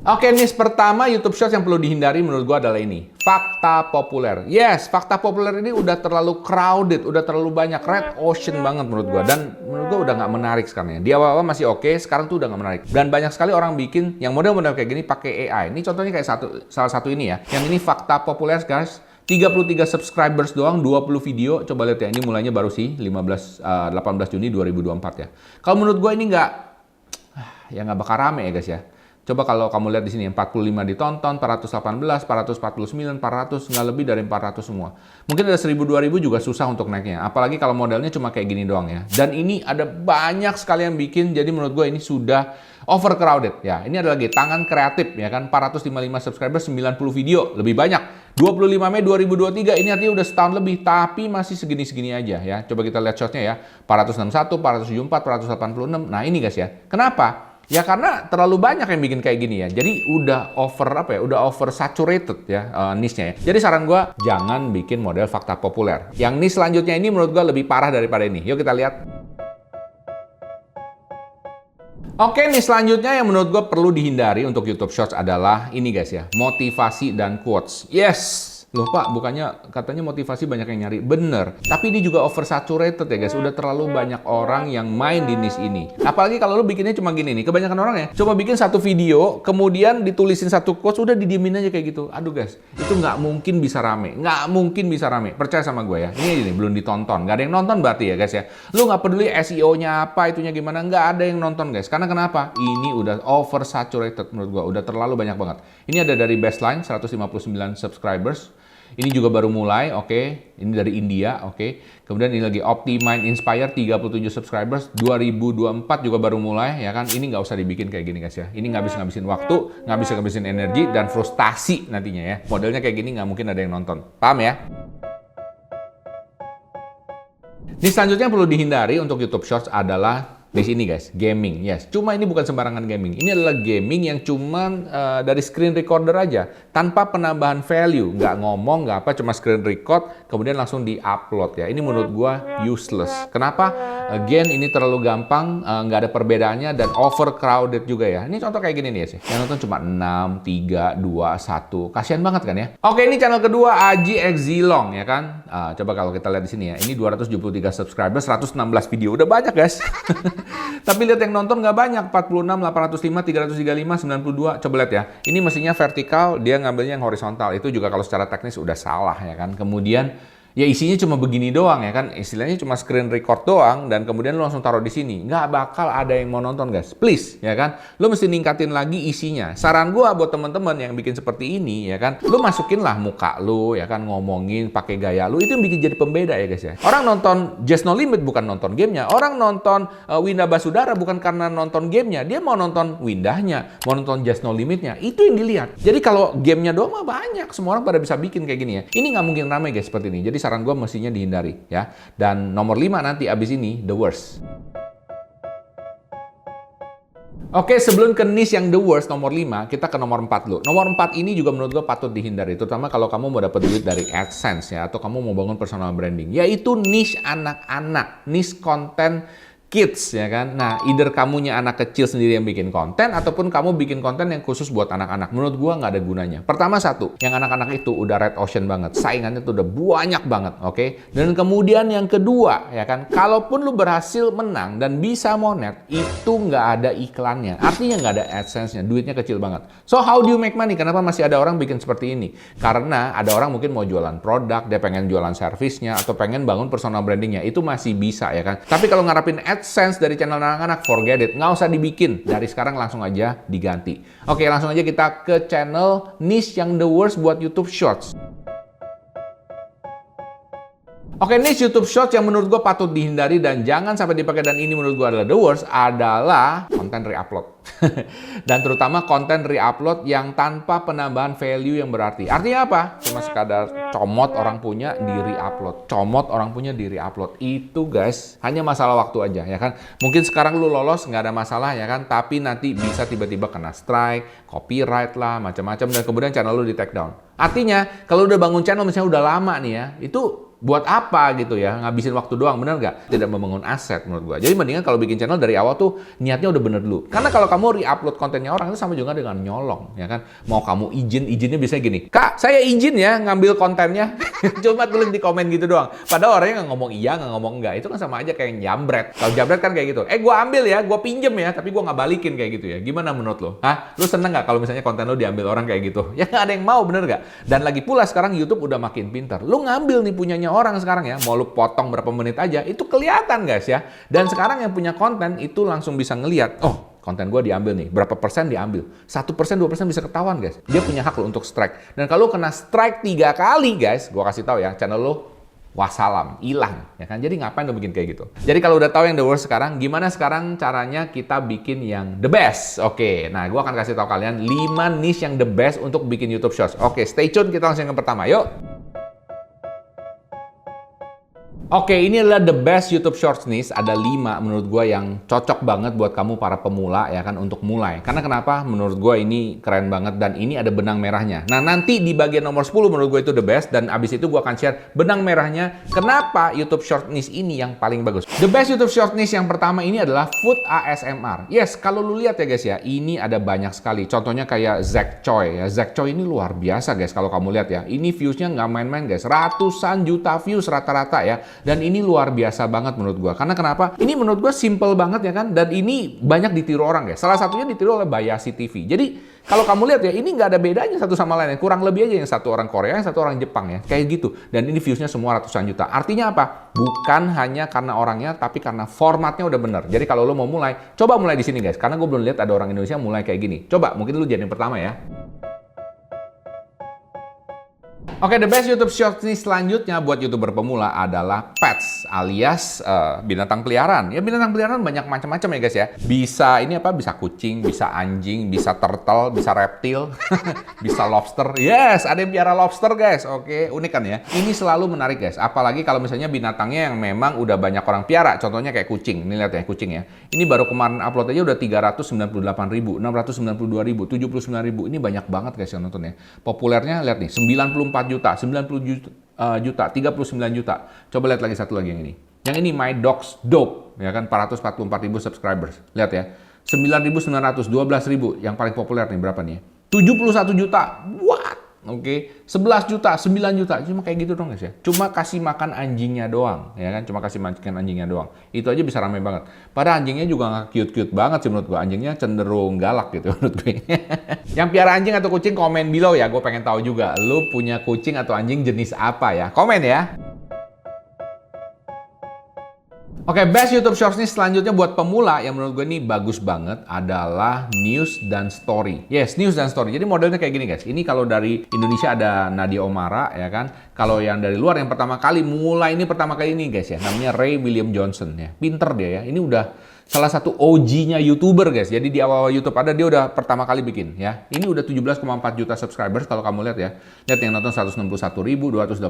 Oke, niche pertama YouTube Shorts yang perlu dihindari menurut gua adalah ini. Fakta populer. Yes, fakta populer ini udah terlalu crowded, udah terlalu banyak. Red ocean banget menurut gua. Dan menurut gua udah nggak menarik sekarang ya. Di awal-awal masih oke, sekarang tuh udah nggak menarik. Dan banyak sekali orang bikin yang model-model kayak gini pakai AI. Ini contohnya kayak salah satu ini ya. Yang ini fakta populer guys. 33 subscribers doang, 20 video. Coba lihat ya, ini mulainya baru sih 18 Juni 2024 ya. Kalau menurut gue ini ya nggak bakal rame ya guys ya. Coba kalau kamu lihat di sini 45 ditonton, 418, 449, 400, nggak lebih dari 400 semua. Mungkin ada 1000, 2000 juga susah untuk naiknya. Apalagi kalau modelnya cuma kayak gini doang ya. Dan ini ada banyak sekali yang bikin, jadi menurut gue ini sudah overcrowded ya. Ini ada lagi tangan kreatif ya kan, 455 subscribers, 90 video, lebih banyak. 25 Mei 2023 ini artinya udah setahun lebih, tapi masih segini-segini aja ya. Coba kita lihat shotnya ya, 461, 474, 486. Nah ini guys ya, kenapa? Ya karena terlalu banyak yang bikin kayak gini ya. Jadi udah over saturated ya niche-nya ya. Jadi saran gue jangan bikin model fakta populer. Yang niche selanjutnya ini menurut gue lebih parah daripada ini. Yuk kita lihat. Oke, nih selanjutnya yang menurut gue perlu dihindari untuk YouTube Shorts adalah ini guys ya, motivasi dan quotes. Yes! Loh Pak, bukannya katanya motivasi banyak yang nyari? Bener. Tapi ini juga oversaturated ya guys. Udah terlalu banyak orang yang main di niche ini. Apalagi kalau lu bikinnya cuma gini nih. Kebanyakan orang ya, coba bikin satu video, kemudian ditulisin satu quotes, udah didiemin aja kayak gitu. Aduh guys, itu nggak mungkin bisa rame. Nggak mungkin bisa rame. Percaya sama gue ya. Ini belum ditonton. Nggak ada yang nonton berarti ya guys ya. Lu nggak peduli SEO-nya apa, itunya gimana. Nggak ada yang nonton guys. Karena kenapa? Ini udah oversaturated menurut gue. Udah terlalu banyak banget. Ini ada dari Baseline, 159 subscribers. Ini juga baru mulai, oke. Ini dari India, oke. Kemudian ini lagi Optimind Inspire, 37 subscribers, 2024 juga baru mulai, ya kan. Ini nggak usah dibikin kayak gini guys ya. Ini ngabisin waktu, ngabisin energi, dan frustasi nantinya ya. Modelnya kayak gini nggak mungkin ada yang nonton. Paham ya? Ini selanjutnya yang perlu dihindari untuk YouTube Shorts adalah di sini guys, gaming. Yes, cuma ini bukan sembarangan gaming. Ini adalah gaming yang cuman dari screen recorder aja, tanpa penambahan value, nggak ngomong, nggak apa, cuma screen record, kemudian langsung di-upload ya. Ini menurut gua useless. Kenapa? Again, ini terlalu gampang, nggak ada perbedaannya dan overcrowded juga ya. Ini contoh kayak gini nih ya sih. Yang nonton cuma 6, 3, 2, 1. Kasian banget kan ya? Oke, ini channel kedua Aji X Zilong ya kan. Coba kalau kita lihat di sini ya. Ini 273 subscribers, 116 video. Udah banyak guys. Tapi lihat yang nonton nggak banyak, 46, 805, 335, 92. Coba lihat ya, ini mesinnya vertikal, dia ngambilnya yang horizontal. Itu juga kalau secara teknis udah salah ya kan. Kemudian ya isinya cuma begini doang ya kan, istilahnya cuma screen record doang dan kemudian lu langsung taruh di sini. Nggak bakal ada yang mau nonton guys, please ya kan. Lu mesti ningkatin lagi isinya. Saran gua buat temen-temen yang bikin seperti ini ya kan, lu masukin lah muka lu ya kan, ngomongin pakai gaya lu, itu yang bikin jadi pembeda ya guys ya. Orang nonton Just No Limit bukan nonton gamenya, orang nonton Winda Basudara bukan karena nonton gamenya, dia mau nonton Windahnya, mau nonton Just No Limitnya, itu yang dilihat. Jadi kalau gamenya doang mah banyak, semua orang pada bisa bikin kayak gini ya. Ini nggak mungkin ramai guys seperti ini. Jadi saran gue mestinya dihindari ya. Dan nomor 5 nanti abis ini the worst. Oke, sebelum ke niche yang the worst nomor 5, kita ke nomor 4 dulu. Nomor 4 ini juga menurut gue patut dihindari, terutama kalau kamu mau dapat duit dari AdSense ya, atau kamu mau bangun personal branding, yaitu niche anak-anak, niche konten kids ya kan. Nah, either kamunya anak kecil sendiri yang bikin konten ataupun kamu bikin konten yang khusus buat anak-anak. Menurut gua nggak ada gunanya. Pertama satu, yang anak-anak itu udah red ocean banget. Saingannya tuh udah banyak banget, oke? Dan kemudian yang kedua ya kan, kalaupun lu berhasil menang dan bisa monet, itu nggak ada iklannya. Artinya nggak ada AdSense-nya, duitnya kecil banget. So how do you make money? Kenapa masih ada orang bikin seperti ini? Karena ada orang mungkin mau jualan produk, dia pengen jualan servisnya atau pengen bangun personal brandingnya. Itu masih bisa ya kan. Tapi kalau ngarapin AdSense dari channel anak-anak, forget it. Nggak usah dibikin. Dari sekarang langsung aja diganti. Oke, langsung aja kita ke channel niche yang the worst buat YouTube Shorts. Oke, niche YouTube Shorts yang menurut gue patut dihindari dan jangan sampai dipakai, dan ini menurut gue adalah the worst, adalah konten re-upload. Dan terutama konten re-upload yang tanpa penambahan value yang berarti. Artinya apa? Cuma sekadar comot orang punya di re-upload. Comot orang punya di re-upload. Itu guys, hanya masalah waktu aja ya kan. Mungkin sekarang lu lolos nggak ada masalah ya kan, tapi nanti bisa tiba-tiba kena strike, copyright lah, macam-macam, dan kemudian channel lu di take down. Artinya, kalau udah bangun channel misalnya udah lama nih ya, itu buat apa gitu ya, ngabisin waktu doang, bener nggak? Tidak membangun aset menurut gua. Jadi mendingan kalau bikin channel dari awal tuh niatnya udah bener dulu. Karena kalau kamu re-upload kontennya orang itu sama juga dengan nyolong, ya kan? Mau kamu izinnya biasanya gini, Kak, saya izin ya ngambil kontennya. Cuma tulis di komen gitu doang. Padahal orangnya nggak ngomong iya, nggak ngomong enggak. Itu kan sama aja kayak jambret. Kalau jambret kan kayak gitu, gua ambil ya, gua pinjem ya, tapi gua nggak balikin kayak gitu ya. Gimana menurut lo? Hah? Lu seneng nggak kalau misalnya konten lo diambil orang kayak gitu? Ya nggak ada yang mau, bener nggak? Dan lagi pula sekarang YouTube udah makin pintar. Lu ngambil nih punyanya orang sekarang ya, mau lu potong berapa menit aja, itu kelihatan guys ya. Dan sekarang yang punya konten itu langsung bisa ngelihat, oh konten gue diambil nih, berapa persen diambil, 1%, 2% bisa ketahuan guys. Dia punya hak lo untuk strike. Dan kalau kena strike 3 kali guys, gue kasih tahu ya, channel lo wassalam, hilang ya kan. Jadi ngapain lo bikin kayak gitu? Jadi kalau udah tahu yang the worst sekarang, gimana sekarang caranya kita bikin yang the best? Oke, nah gue akan kasih tahu kalian 5 niche yang the best untuk bikin YouTube Shorts. Oke, stay tune, kita langsung yang pertama, yuk. Oke, ini adalah the best YouTube Shorts niche. Ada 5 menurut gue yang cocok banget buat kamu para pemula ya kan, untuk mulai. Karena kenapa? Menurut gue ini keren banget dan ini ada benang merahnya. Nah, nanti di bagian nomor 10 menurut gue itu the best, dan abis itu gue akan share benang merahnya kenapa YouTube Shorts niche ini yang paling bagus. The best YouTube Shorts niche yang pertama ini adalah food ASMR. Yes, kalau lu lihat ya guys ya, ini ada banyak sekali. Contohnya kayak Zack Choi ya. Zack Choi ini luar biasa guys kalau kamu lihat ya. Ini viewsnya nggak main-main guys. Ratusan juta views rata-rata ya. Dan ini luar biasa banget menurut gua. Karena kenapa? Ini menurut gua simple banget ya kan. Dan ini banyak ditiru orang guys. Salah satunya ditiru oleh Bayashi TV. Jadi kalau kamu lihat ya, ini nggak ada bedanya satu sama lain. Kurang lebih aja yang satu orang Korea, yang satu orang Jepang ya. Kayak gitu. Dan ini viewsnya semua ratusan juta. Artinya apa? Bukan hanya karena orangnya, tapi karena formatnya udah bener. Jadi kalau lo mau mulai, coba mulai di sini guys. Karena gue belum lihat ada orang Indonesia mulai kayak gini. Coba, mungkin lu jadi yang pertama ya. Oke, the best YouTube Shorts nih selanjutnya buat YouTuber pemula adalah pets alias binatang peliharaan. Ya, binatang peliharaan banyak macam-macam ya guys ya. Bisa ini apa? Bisa kucing, bisa anjing, bisa turtle, bisa reptil, bisa lobster. Yes, ada yang piara lobster guys. Oke, unik kan ya. Ini selalu menarik guys. Apalagi kalau misalnya binatangnya yang memang udah banyak orang piara. Contohnya kayak kucing. Ini lihat ya, kucing ya. Ini baru kemarin upload aja udah 398.000, 692.000, 79.000. Ini banyak banget guys yang nonton ya. Populernya lihat nih, 94 juta, 90 juta, 39 juta. Coba lihat lagi satu lagi yang ini. Yang ini My Dogs Dope, ya kan, 444.000 subscribers. Lihat ya, 9.900, 12.000. Yang paling populer nih berapa nih? 71 juta. What? Oke, 11 juta, 9 juta. Cuma kayak gitu dong guys ya. Cuma kasih makan anjingnya doang, ya kan? Cuma kasih makan anjingnya doang. Itu aja bisa ramai banget. Padahal anjingnya juga nggak cute-cute banget sih menurut gue. Anjingnya cenderung galak gitu menurut gue. Yang piara anjing atau kucing, komen below ya. Gue pengen tahu juga, lu punya kucing atau anjing jenis apa ya? Komen ya. Oke, best YouTube Shorts nih selanjutnya buat pemula yang menurut gue ini bagus banget adalah news dan story. Yes, news dan story. Jadi modelnya kayak gini guys. Ini kalau dari Indonesia ada Nadia Omara ya kan. Kalau yang dari luar yang pertama kali ini guys ya. Namanya Ray William Johnson ya. Pinter dia ya. Ini udah salah satu OG-nya YouTuber guys. Jadi di awal YouTube ada, dia udah pertama kali bikin ya. Ini udah 17,4 juta subscribers kalau kamu lihat ya. Lihat yang nonton 161.288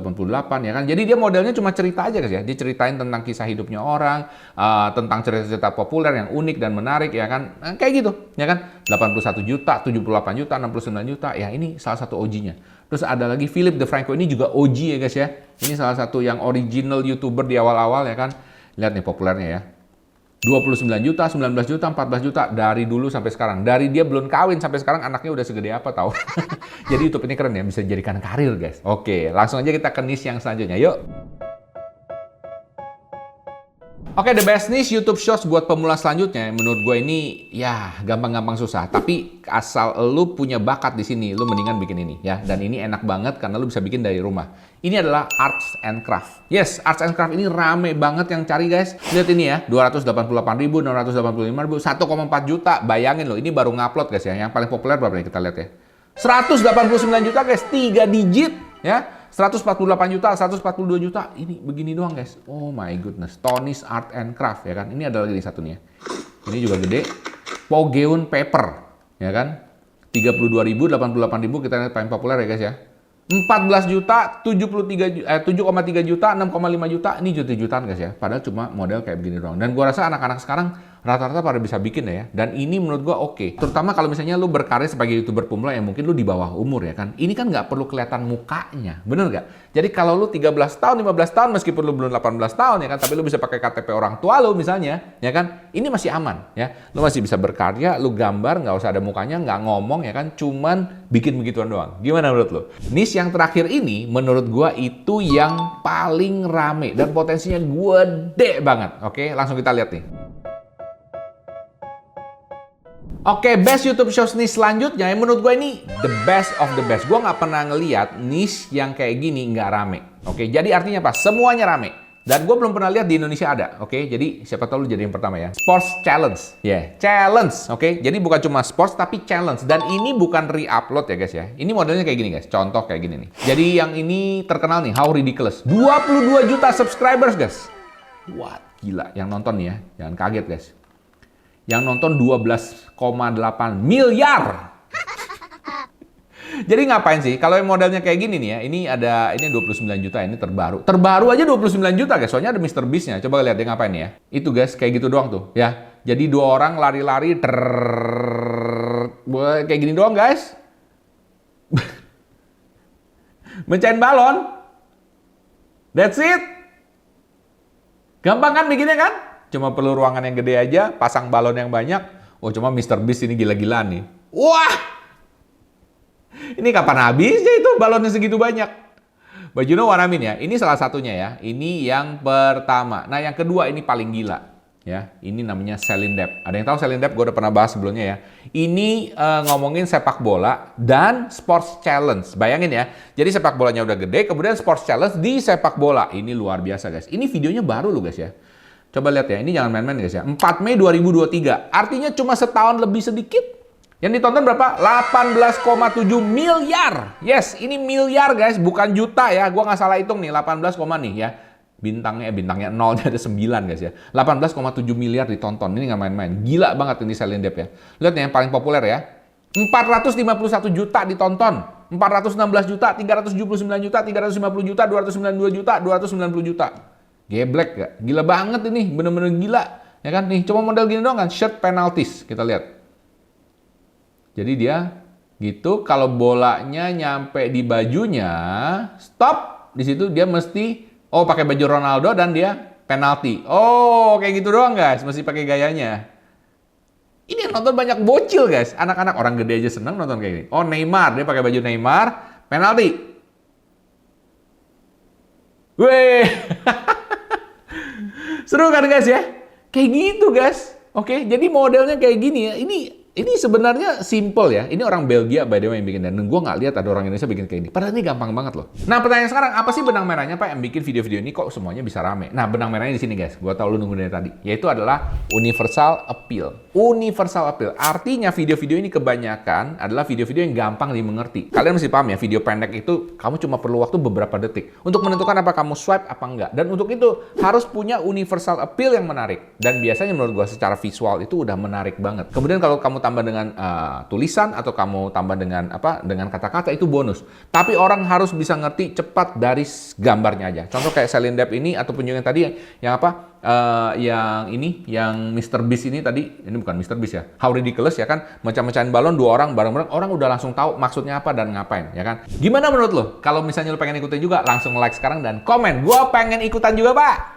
ya kan. Jadi dia modelnya cuma cerita aja guys ya. Dia ceritain tentang kisah hidupnya orang, tentang cerita-cerita populer yang unik dan menarik ya kan. Kayak gitu ya kan. 81 juta, 78 juta, 69 juta. Ya ini salah satu OG-nya. Terus ada lagi Philip DeFranco, ini juga OG ya guys ya. Ini salah satu yang original YouTuber di awal-awal ya kan. Lihat nih populernya ya. 29 juta, 19 juta, 14 juta dari dulu sampai sekarang. Dari dia belum kawin sampai sekarang anaknya udah segede apa tahu. Jadi YouTube ini keren ya, bisa dijadikan karir guys. Oke, langsung aja kita ke niche yang selanjutnya. Yuk. Oke, the best niche YouTube Shorts buat pemula selanjutnya, menurut gue ini ya gampang-gampang susah. Tapi asal lu punya bakat di sini, lu mendingan bikin ini ya. Dan ini enak banget karena lu bisa bikin dari rumah. Ini adalah Arts and Craft. Yes, Arts and Craft ini rame banget yang cari guys. Lihat ini ya, 288.000, 685.000, 1,4 juta. Bayangin loh, ini baru ngupload guys ya. Yang paling populer berapa nih kita lihat ya. 189 juta guys, 3 digit ya. 148 juta, 142 juta. Ini begini doang guys. Oh my goodness. Tony's Art and Craft ya kan. Ini ada lagi satu nih ya. Ini juga gede. Pogeon Paper ya kan. 32.000, 88.000 kita lihat paling populer ya guys ya. 14 juta, 7,3 juta, 6,5 juta. Ini juta-jutaan guys ya. Padahal cuma model kayak begini doang. Dan gua rasa anak-anak sekarang rata-rata pada bisa bikin ya. Dan ini menurut gua oke. Terutama kalau misalnya lu berkarir sebagai YouTuber pemula yang mungkin lu di bawah umur ya kan. Ini kan nggak perlu kelihatan mukanya. Bener nggak? Jadi kalau lu 13 tahun, 15 tahun meskipun lu belum 18 tahun ya kan, tapi lu bisa pakai KTP orang tua lu misalnya, ya kan? Ini masih aman ya. Lu masih bisa berkarya, lu gambar, nggak usah ada mukanya, nggak ngomong ya kan, cuman bikin begituan doang. Gimana menurut lu? Niche yang terakhir ini menurut gua itu yang paling rame dan potensinya gede banget. Oke, langsung kita lihat nih. Oke, best YouTube Shorts niche selanjutnya yang menurut gue ini the best of the best. Gue nggak pernah ngeliat niche yang kayak gini nggak rame. Oke, jadi artinya apa? Semuanya rame. Dan gue belum pernah lihat di Indonesia ada. Oke, jadi siapa tahu lu jadi yang pertama ya. Sports challenge. Challenge. Oke, jadi bukan cuma sports tapi challenge. Dan ini bukan re-upload ya guys ya. Ini modelnya kayak gini guys. Contoh kayak gini nih. Jadi yang ini terkenal nih, How Ridiculous. 22 juta subscribers guys. Wah, gila. Yang nonton nih ya. Jangan kaget guys. Yang nonton 12,8 miliar. Jadi ngapain sih? Kalau yang modelnya kayak gini nih ya, ini 29 juta, ini terbaru. Terbaru aja 29 juta guys, soalnya ada Mr. Beast-nya. Coba lihat dia ngapain nih ya. Itu guys, kayak gitu doang tuh ya. Jadi 2 orang lari-lari, kayak gini doang guys. Mencahin balon. That's it. Gampang kan bikinnya kan? Cuma perlu ruangan yang gede aja, pasang balon yang banyak. Oh, cuma Mr. Beast ini gila-gilaan nih. Wah! Ini kapan habisnya itu balonnya segitu banyak? But you know what I mean ya? Ini salah satunya ya. Ini yang pertama. Nah, yang kedua ini paling gila. Ya, ini namanya Celine Depp. Ada yang tahu Celine Depp? Gue udah pernah bahas sebelumnya ya. Ini ngomongin sepak bola dan sports challenge. Bayangin ya. Jadi sepak bolanya udah gede, kemudian sports challenge di sepak bola. Ini luar biasa guys. Ini videonya baru loh guys ya. Coba lihat ya, ini jangan main-main guys ya. 4 Mei 2023, artinya cuma setahun lebih sedikit. Yang ditonton berapa? 18,7 miliar. Yes, ini miliar guys, bukan juta ya. Gua nggak salah hitung nih, 18, nih ya. Bintangnya 0, ada 9 guys ya. 18,7 miliar ditonton, ini nggak main-main. Gila banget ini Celine Depp ya. Lihat nih yang paling populer ya. 451 juta ditonton. 416 juta, 379 juta, 350 juta, 292 juta, 290 juta. Geblek gak? Gila banget ini, bener-bener gila. Ya kan? Nih, coba model gini doang kan, shirt penalties. Kita lihat. Jadi dia gitu, kalau bolanya nyampe di bajunya, stop. Di situ dia mesti, pakai baju Ronaldo dan dia penalti. Oh, kayak gitu doang guys, mesti pakai gayanya. Ini yang nonton banyak bocil guys. Anak-anak, orang gede aja seneng nonton kayak gini. Oh, Neymar, dia pakai baju Neymar, penalti. Weh. Seru kan guys ya? Kayak gitu guys. Oke, jadi modelnya kayak gini ya. Ini sebenarnya simple ya. Ini orang Belgia by the way yang bikin. Dan gue nggak lihat ada orang Indonesia bikin kayak gini. Padahal ini gampang banget loh. Nah pertanyaan sekarang, apa sih benang merahnya Pak yang bikin video-video ini kok semuanya bisa rame? Nah benang merahnya di sini guys. Gue tau lu nunggu dari tadi. Yaitu adalah universal appeal. Universal appeal. Artinya video-video ini kebanyakan adalah video-video yang gampang dimengerti. Kalian mesti paham ya, video pendek itu kamu cuma perlu waktu beberapa detik untuk menentukan apa kamu swipe apa enggak. Dan untuk itu harus punya universal appeal yang menarik. Dan biasanya menurut gue secara visual itu udah menarik banget. Kemudian kalau kamu tambah dengan tulisan atau kamu tambah dengan dengan kata-kata itu bonus. Tapi orang harus bisa ngerti cepat dari gambarnya aja. Contoh kayak Celine Depp ini ataupun yang tadi yang Mr. Beast ini tadi, ini bukan Mr. Beast ya, How Ridiculous ya kan, mecah-mecahin balon 2 orang bareng-bareng, orang udah langsung tahu maksudnya apa dan ngapain ya kan. Gimana menurut lo? Kalau misalnya lo pengen ikutin juga, langsung like sekarang dan komen. Gua pengen ikutan juga Pak.